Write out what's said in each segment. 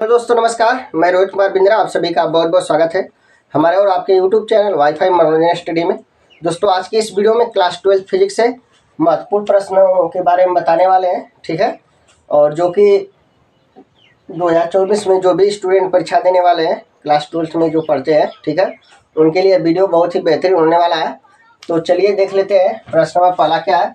तो दोस्तों नमस्कार, मैं रोहित कुमार बिंद्रा, आप सभी का बहुत बहुत स्वागत है हमारे और आपके यूट्यूब चैनल वाईफाई मनोरंजन स्टडी में। दोस्तों आज की इस वीडियो में क्लास 12 फिजिक्स से महत्वपूर्ण प्रश्नों के बारे में बताने वाले हैं, ठीक है। और जो कि 2024 में जो भी स्टूडेंट परीक्षा देने वाले हैं क्लास 12 में जो पढ़ते हैं, ठीक है, उनके लिए वीडियो बहुत ही बेहतरीन होने वाला है। तो चलिए देख लेते हैं प्रश्न में पहला क्या है।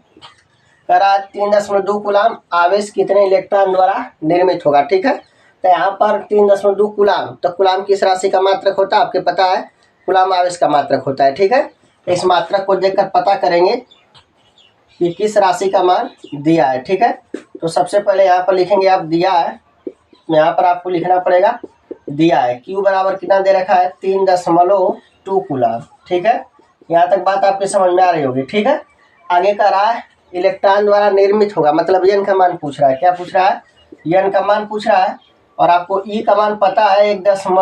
कह रहा 3.2 कूलाम आवेश कितने इलेक्ट्रॉन द्वारा निर्मित होगा, ठीक है। तो यहाँ पर 3.2 कूलाम, तो कूलाम किस राशि का मात्रक होता है आपके पता है, कूलाम आवेश का मात्रक होता है, ठीक है। इस मात्रक को देखकर पता करेंगे कि किस राशि का मान दिया है, ठीक है। तो सबसे पहले यहाँ पर लिखेंगे आप दिया है, यहाँ पर आपको लिखना पड़ेगा दिया है। क्यू बराबर कितना दे रखा है 3.2 कूलाम, ठीक है। यहाँ तक बात आपके समझ में आ रही होगी, ठीक है। आगे कह रहा है इलेक्ट्रॉन द्वारा निर्मित होगा, मतलब एन का मान पूछ रहा है। क्या पूछ रहा है? एन का मान पूछ रहा है। और आपको ई का मान पता है 1.6 ×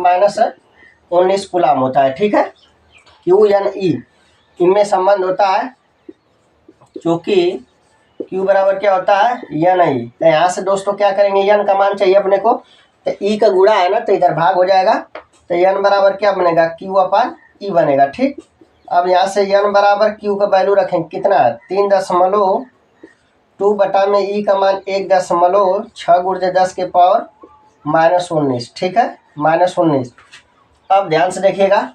10⁻19 कूलाम होता है, ठीक है। क्यू एन ई इनमें संबंध होता है, क्योंकि क्यू बराबर क्या होता है एन ई। तो यहाँ से दोस्तों क्या करेंगे, एन का मान चाहिए अपने को, तो ई का गुणा है ना, तो इधर भाग हो जाएगा। तो एन बराबर क्या बनेगा, क्यू अपॉन ई बनेगा, ठीक। अब यहाँ से एन बराबर क्यू का वैल्यू रखेंगे कितना है 3.2 बटा में ई का मान 1.6 × 10⁻−19, ठीक है, -19। अब ध्यान से देखिएगा,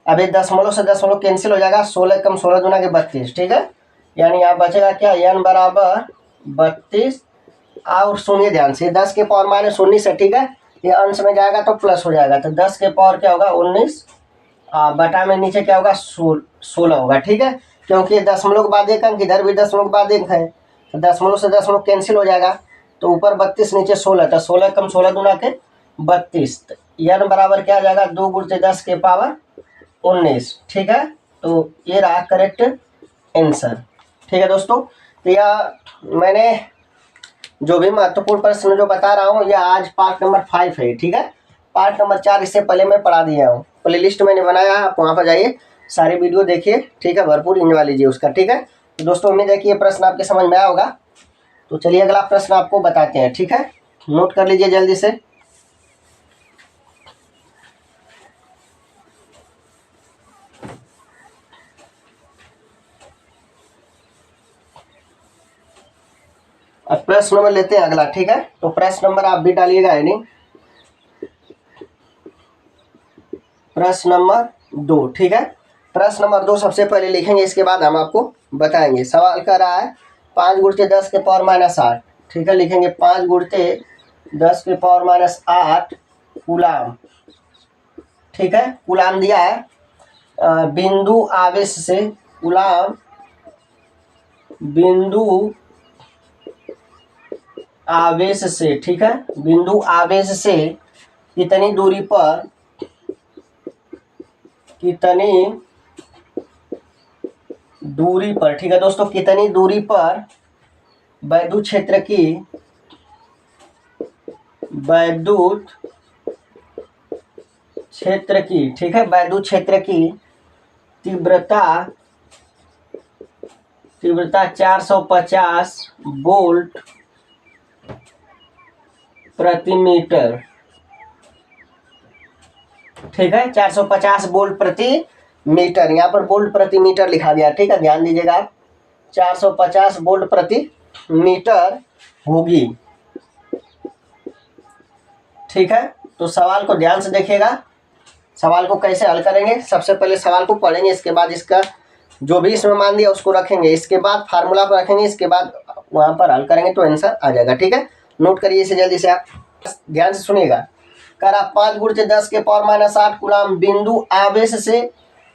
अब ये दशमलव से दशमलव कैंसिल हो जाएगा, 16 कम 16 दूना के 32, ठीक है। यानी यहाँ बचेगा क्या, एन बराबर 32। और सुनिए ध्यान से, 10⁻−19 है, ठीक है। ये अंश में जाएगा तो प्लस हो जाएगा, तो 10 के पावर क्या होगा 19, बटा में नीचे क्या होगा 16 होगा, ठीक है। क्योंकि दशमलव के बाद एक अंक, इधर भी दशमलव के बाद एक है, तो दशमलव से दशमलव कैंसिल हो जाएगा, तो ऊपर 32 नीचे 16, तो 16 कम 16 दूना के 32। एन बराबर क्या आ जाएगा 2 × 10⁻19, ठीक है। तो ये रहा करेक्ट आंसर, ठीक है दोस्तों। तो यह मैंने जो भी महत्वपूर्ण प्रश्न जो बता रहा हूँ, यह आज पार्ट नंबर 5 है, ठीक है। पार्ट नंबर 4 इससे पहले मैं पढ़ा दिया हूँ, प्ले लिस्ट मैंने बनाया है, आप वहाँ पर जाइए, सारी वीडियो देखिए, ठीक है, भरपूर एंजॉय लीजिए उसका, ठीक है। तो दोस्तों उम्मीद है कि ये प्रश्न आपके समझ में आया होगा। तो चलिए अगला प्रश्न आपको बताते हैं, ठीक है। नोट कर लीजिए जल्दी से। अब प्रश्न नंबर लेते हैं अगला, ठीक है। तो प्रश्न नंबर आप भी डालिएगा, यानी प्रश्न नंबर 2, ठीक है। प्रश्न नंबर 2 सबसे पहले लिखेंगे, इसके बाद हम आपको बताएंगे। सवाल कर रहा है 5 × 10⁻8, ठीक है। लिखेंगे 5 × 10⁻8 कूलाम, ठीक है। कूलाम दिया है बिंदु आवेश से, कूलाम बिंदु आवेश से, ठीक है, बिंदु आवेश से कितनी दूरी पर ठीक है दोस्तों, कितनी दूरी पर वैद्युत क्षेत्र की, ठीक है, वैद्युत क्षेत्र की तीव्रता 450 वोल्ट प्रति मीटर, ठीक है, 450 वोल्ट प्रति मीटर। यहाँ पर वोल्ट प्रति मीटर लिखा गया, ठीक है, ध्यान दीजिएगा आप, 450 वोल्ट प्रति मीटर होगी, ठीक है। तो सवाल को ध्यान से देखिएगा, सवाल को कैसे हल करेंगे। सबसे पहले सवाल को पढ़ेंगे, इसके बाद इसका जो भी इसमें मान दिया उसको रखेंगे, इसके बाद फार्मूला पर रखेंगे, इसके बाद वहाँ पर हल करेंगे तो आंसर आ जाएगा, ठीक है। नोट करिए इसे जल्दी से, आप ध्यान से सुनिएगा। कह रहा 5 × 10⁻8 कूलाम बिंदु आवेश से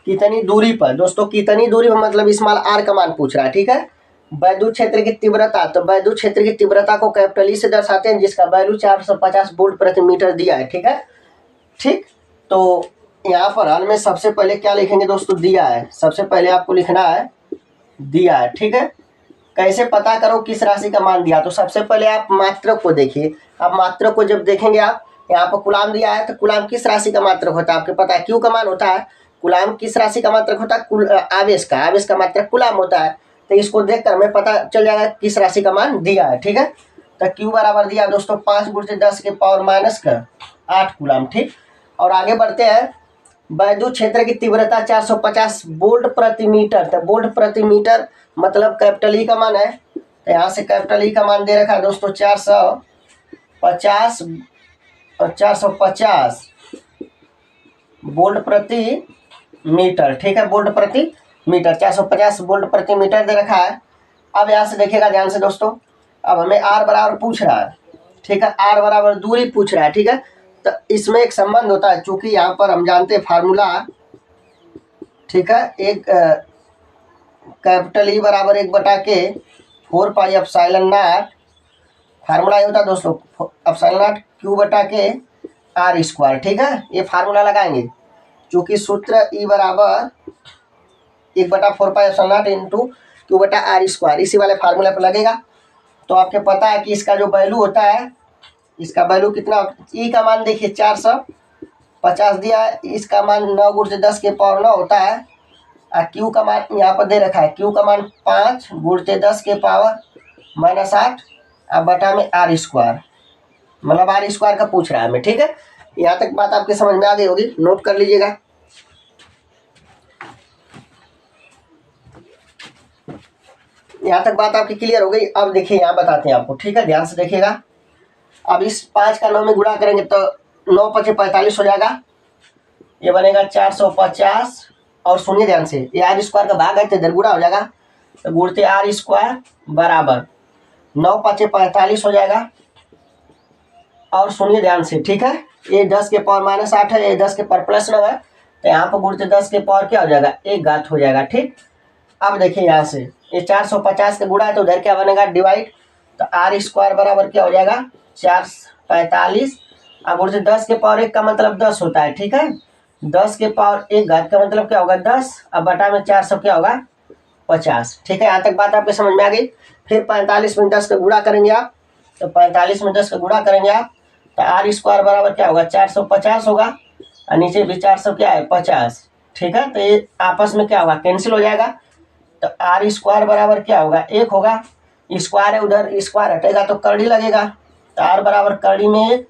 कितनी दूरी पर, दोस्तों कितनी दूरी पर मतलब स्मॉल आर का मान पूछ रहा है, ठीक है। वैद्युत क्षेत्र की तीव्रता, तो वैद्युत क्षेत्र की तीव्रता को कैपिटल ई से दर्शाते हैं, जिसका वैल्यू 450 वोल्ट प्रति मीटर दिया है, ठीक है, ठीक। तो यहाँ पर हल में सबसे पहले क्या लिखेंगे दोस्तों, दिया है, सबसे पहले आपको लिखना है दिया है, ठीक है। कैसे पता करो किस राशि का मान दिया, तो सबसे पहले आप मात्रक को देखिए। आप मात्रक को जब देखेंगे, आप यहाँ पर कूलाम दिया है, तो कूलाम किस राशि का मात्रक होता है आपको पता है, क्यू का मान होता है। कूलाम किस राशि का मात्रक होता है, आवेश का मात्रक कूलाम होता है। तो इसको देखकर हमें पता चल जाएगा किस राशि का मान दिया है, ठीक है। तो क्यू बराबर दिया दोस्तों 5 × 10⁻⁻8 कूलम। ठीक, और आगे बढ़ते हैं। वैद्युत क्षेत्र की तीव्रता 450 वोल्ट प्रति मीटर। तो वोल्ट प्रति मीटर मतलब कैपिटल ई का मान है, तो यहाँ से कैपिटल ई का मान दे रखा है दोस्तों 450 वोल्ट प्रति मीटर। ठीक है, वोल्ट प्रति मीटर 450 वोल्ट प्रति मीटर दे रखा है। अब यहाँ से देखिएगा ध्यान से दोस्तों, अब हमें आर बराबर पूछ रहा है। ठीक है, आर बराबर दूरी पूछ रहा है। ठीक है, तो इसमें एक संबंध होता है, चूंकि यहाँ पर हम जानते हैं फार्मूला। ठीक है, एक कैपिटल ई बराबर 1/4πε0 फार्मूला ये होता है दोस्तों, ε0 Q/K r²। ठीक है, ये फार्मूला लगाएंगे, चूंकि सूत्र ई बराबर 1/4πε0 Q/r², इसी वाले फार्मूले पर लगेगा। तो आपके पता है कि इसका जो वैल्यू होता है, इसका वैल्यू कितना, ई का मान देखिए 450 दिया है, इसका मान 9 × 10⁻9 होता है। और क्यू का मान यहाँ पर दे रखा है, क्यू का मान 5 × 10⁻⁻8 और बटा में r², मतलब r² का पूछ रहा है हमें। ठीक है, यहाँ तक बात आपके समझ में आ गई होगी, नोट कर लीजिएगा। यहाँ तक बात आपकी क्लियर हो गई। अब देखिए यहाँ बताते हैं आपको। ठीक है, ध्यान से देखिएगा। अब इस 5 का 9 में गुणा करेंगे तो 9 × 5 = 45 हो जाएगा। ये बनेगा 450, और सुनिए ध्यान से, ये r² का भाग है तो इधर गुणा हो जाएगा, तो गुणते r² बराबर 9 × 5 = 45 हो जाएगा। और सुनिए ध्यान से, ठीक है, ये 10⁻⁻8 है, ये 10 के पावर +9 है, तो यहाँ पर गुणते 10 के पावर क्या हो जाएगा, 1 घात हो जाएगा। ठीक, अब देखिए यहाँ से ये 450 का गुणा है तो उधर क्या बनेगा, डिवाइड, तो r² बराबर क्या हो जाएगा 445, और गुणते 10 के पावर 1 का मतलब 10 होता है। ठीक है, 10 के पावर 1 घात का मतलब क्या होगा 10, अब बटा में 400 क्या होगा 50। ठीक है, यहाँ तक बात आपके समझ में आ गई। फिर 45 में 10 का गुणा करेंगे आप, तो 45 में 10 का गुणा करेंगे आप, तो r² बराबर क्या होगा 450 होगा, और नीचे भी 400 क्या है 50। ठीक है, तो ये आपस में क्या होगा, कैंसिल हो जाएगा, तो r² बराबर क्या होगा 1 होगा, स्क्वायर है उधर, स्क्वायर हटेगा तो करड़ी लगेगा, तो r बराबर करड़ी में 1,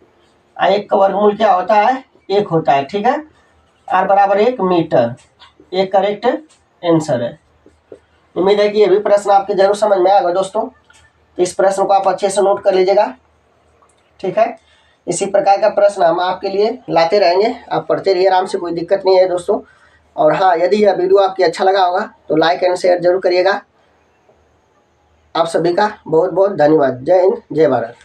1 का वर्गमूल क्या होता है 1 होता है। ठीक है, r बराबर 1 मीटर, ये करेक्ट आंसर है। उम्मीद है कि ये भी प्रश्न आपके जरूर समझ में आएगा दोस्तों, तो इस प्रश्न को आप अच्छे से नोट कर लीजिएगा। ठीक है, इसी प्रकार का प्रश्न हम आपके लिए लाते रहेंगे, आप पढ़ते रहिए आराम से, कोई दिक्कत नहीं है दोस्तों। और हाँ, यदि यह वीडियो आपके अच्छा लगा होगा तो लाइक एंड शेयर जरूर करिएगा। आप सभी का बहुत बहुत धन्यवाद। जय हिंद, जय भारत।